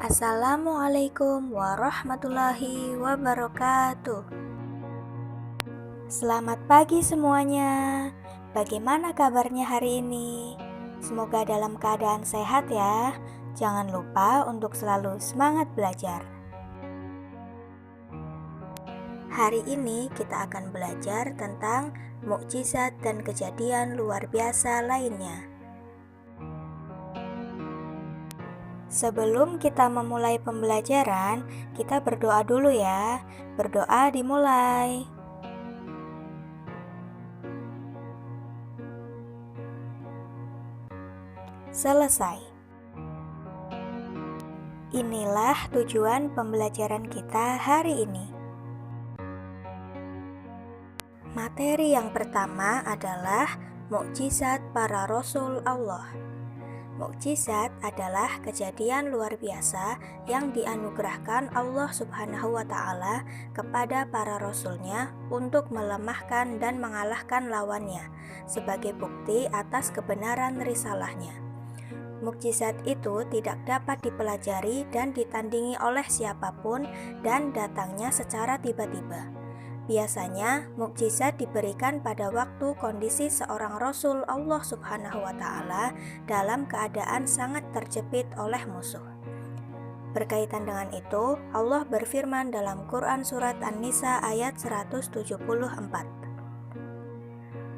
Assalamualaikum warahmatullahi wabarakatuh. Selamat pagi semuanya. Bagaimana kabarnya hari ini? Semoga dalam keadaan sehat ya. Jangan lupa untuk selalu semangat belajar. Hari ini kita akan belajar tentang mukjizat dan kejadian luar biasa lainnya. Sebelum kita memulai pembelajaran, kita berdoa dulu ya. Berdoa dimulai. Selesai. Inilah tujuan pembelajaran kita hari ini. Materi yang pertama adalah mukjizat para rasul Allah. Mukjizat adalah kejadian luar biasa yang dianugerahkan Allah Subhanahu wa Ta'ala kepada para rasulnya untuk melemahkan dan mengalahkan lawannya sebagai bukti atas kebenaran risalahnya. Mukjizat itu tidak dapat dipelajari dan ditandingi oleh siapapun dan datangnya secara tiba-tiba. Biasanya, mukjizat diberikan pada waktu kondisi seorang Rasul Allah Subhanahu wa Ta'ala dalam keadaan sangat terjepit oleh musuh. Berkaitan dengan itu, Allah berfirman dalam Quran Surat An-Nisa ayat 174.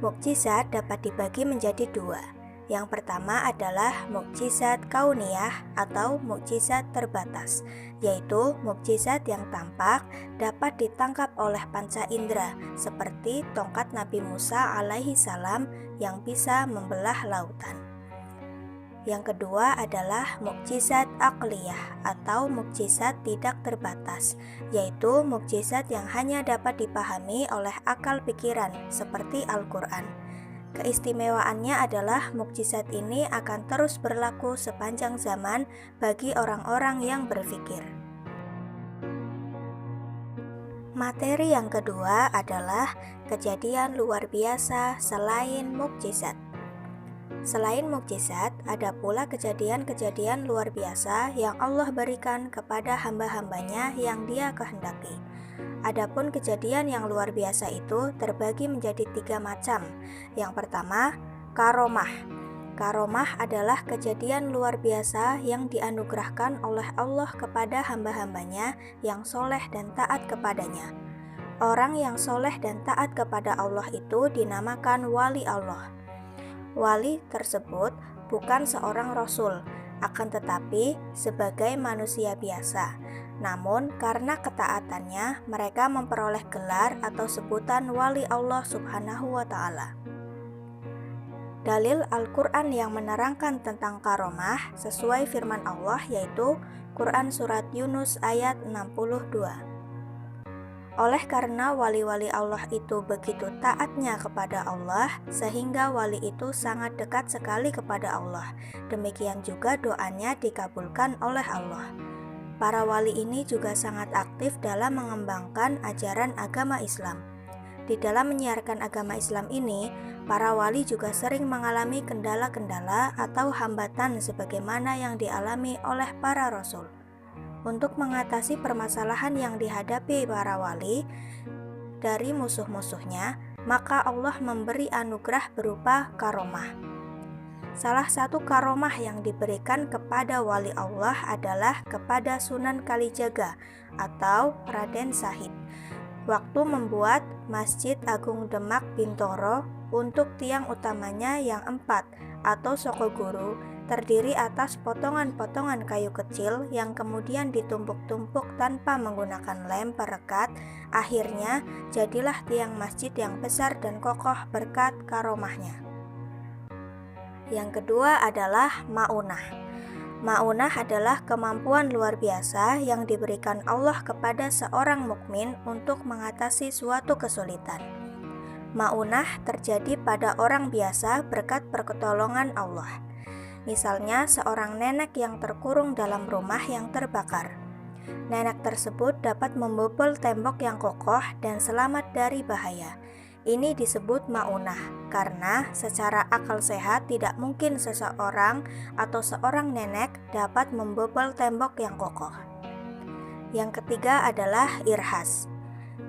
Mukjizat dapat dibagi menjadi dua. Yang pertama adalah mukjizat kauniyah atau mukjizat terbatas, yaitu mukjizat yang tampak dapat ditangkap oleh panca indera, seperti tongkat Nabi Musa alaihi salam yang bisa membelah lautan. Yang kedua adalah mukjizat aqliyah atau mukjizat tidak terbatas, yaitu mukjizat yang hanya dapat dipahami oleh akal pikiran, seperti Al-Quran. Keistimewaannya adalah mukjizat ini akan terus berlaku sepanjang zaman bagi orang-orang yang berpikir. Materi yang kedua adalah kejadian luar biasa selain mukjizat. Selain mukjizat, ada pula kejadian-kejadian luar biasa yang Allah berikan kepada hamba-hambanya yang Dia kehendaki. Adapun kejadian yang luar biasa itu terbagi menjadi 3 macam. Yang pertama, karomah. Karomah adalah kejadian luar biasa yang dianugerahkan oleh Allah kepada hamba-hambanya yang soleh dan taat kepadanya. Orang yang soleh dan taat kepada Allah itu dinamakan wali Allah. Wali tersebut bukan seorang rasul, akan tetapi sebagai manusia biasa. Namun karena ketaatannya, mereka memperoleh gelar atau sebutan wali Allah Subhanahu wa Ta'ala. Dalil Al-Quran yang menerangkan tentang karomah sesuai firman Allah yaitu Quran Surat Yunus ayat 62. Oleh karena wali-wali Allah itu begitu taatnya kepada Allah, sehingga wali itu sangat dekat sekali kepada Allah. Demikian juga doanya dikabulkan oleh Allah. Para wali ini juga sangat aktif dalam mengembangkan ajaran agama Islam. Di dalam menyiarkan agama Islam ini, para wali juga sering mengalami kendala-kendala atau hambatan sebagaimana yang dialami oleh para rasul. Untuk mengatasi permasalahan yang dihadapi para wali dari musuh-musuhnya, maka Allah memberi anugerah berupa karomah. Salah satu karomah yang diberikan kepada wali Allah adalah kepada Sunan Kalijaga atau Raden Shahid waktu membuat Masjid Agung Demak Bintoro untuk tiang utamanya yang 4 atau Sokoguru, terdiri atas potongan-potongan kayu kecil yang kemudian ditumpuk-tumpuk tanpa menggunakan lem perekat. Akhirnya jadilah tiang masjid yang besar dan kokoh berkat karomahnya. Yang kedua adalah ma'unah. Ma'unah adalah kemampuan luar biasa yang diberikan Allah kepada seorang mukmin untuk mengatasi suatu kesulitan. Ma'unah terjadi pada orang biasa berkat pertolongan Allah. Misalnya seorang nenek yang terkurung dalam rumah yang terbakar. Nenek tersebut dapat membobol tembok yang kokoh dan selamat dari bahaya. Ini disebut maunah karena secara akal sehat tidak mungkin seseorang atau seorang nenek dapat membobol tembok yang kokoh. Yang ketiga adalah irhas.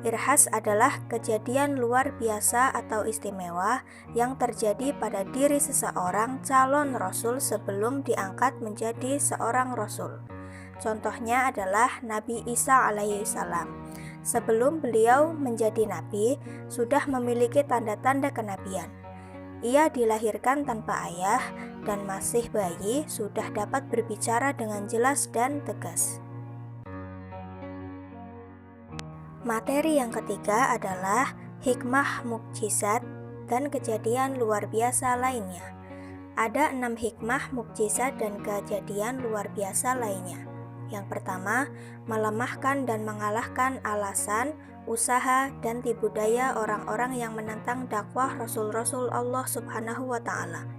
Irhas adalah kejadian luar biasa atau istimewa yang terjadi pada diri seseorang calon rasul sebelum diangkat menjadi seorang rasul. Contohnya adalah Nabi Isa alaihissalam. Sebelum beliau menjadi nabi, sudah memiliki tanda-tanda kenabian. Ia dilahirkan tanpa ayah dan masih bayi sudah dapat berbicara dengan jelas dan tegas. Materi yang ketiga adalah hikmah mukjizat dan kejadian luar biasa lainnya. Ada 6 hikmah mukjizat dan kejadian luar biasa lainnya. Yang pertama, melemahkan dan mengalahkan alasan, usaha, dan tipu daya orang-orang yang menentang dakwah Rasul-Rasul Allah Subhanahu wa Ta'ala.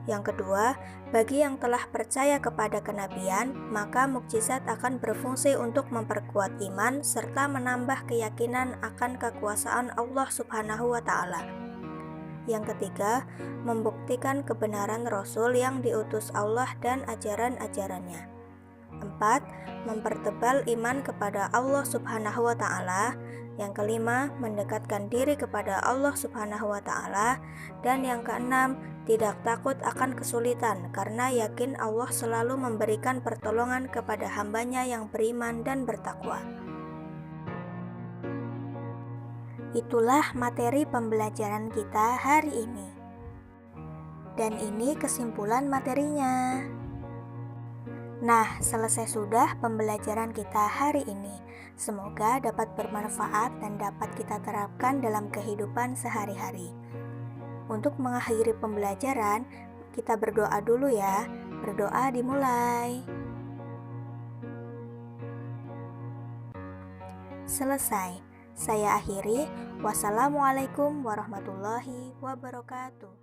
Yang kedua, bagi yang telah percaya kepada kenabian, maka mukjizat akan berfungsi untuk memperkuat iman serta menambah keyakinan akan kekuasaan Allah Subhanahu wa Ta'ala. Yang ketiga, membuktikan kebenaran Rasul yang diutus Allah dan ajaran-ajarannya. 4. Mempertebal iman kepada Allah Subhanahu wa Ta'ala. Yang kelima, mendekatkan diri kepada Allah Subhanahu wa Ta'ala. Dan yang keenam, tidak takut akan kesulitan karena yakin Allah selalu memberikan pertolongan kepada hambanya yang beriman dan bertakwa. Itulah materi pembelajaran kita hari ini. Dan ini kesimpulan materinya. Nah, selesai sudah pembelajaran kita hari ini. Semoga dapat bermanfaat dan dapat kita terapkan dalam kehidupan sehari-hari. Untuk mengakhiri pembelajaran, kita berdoa dulu ya. Berdoa dimulai. Selesai. Saya akhiri. Wassalamualaikum warahmatullahi wabarakatuh.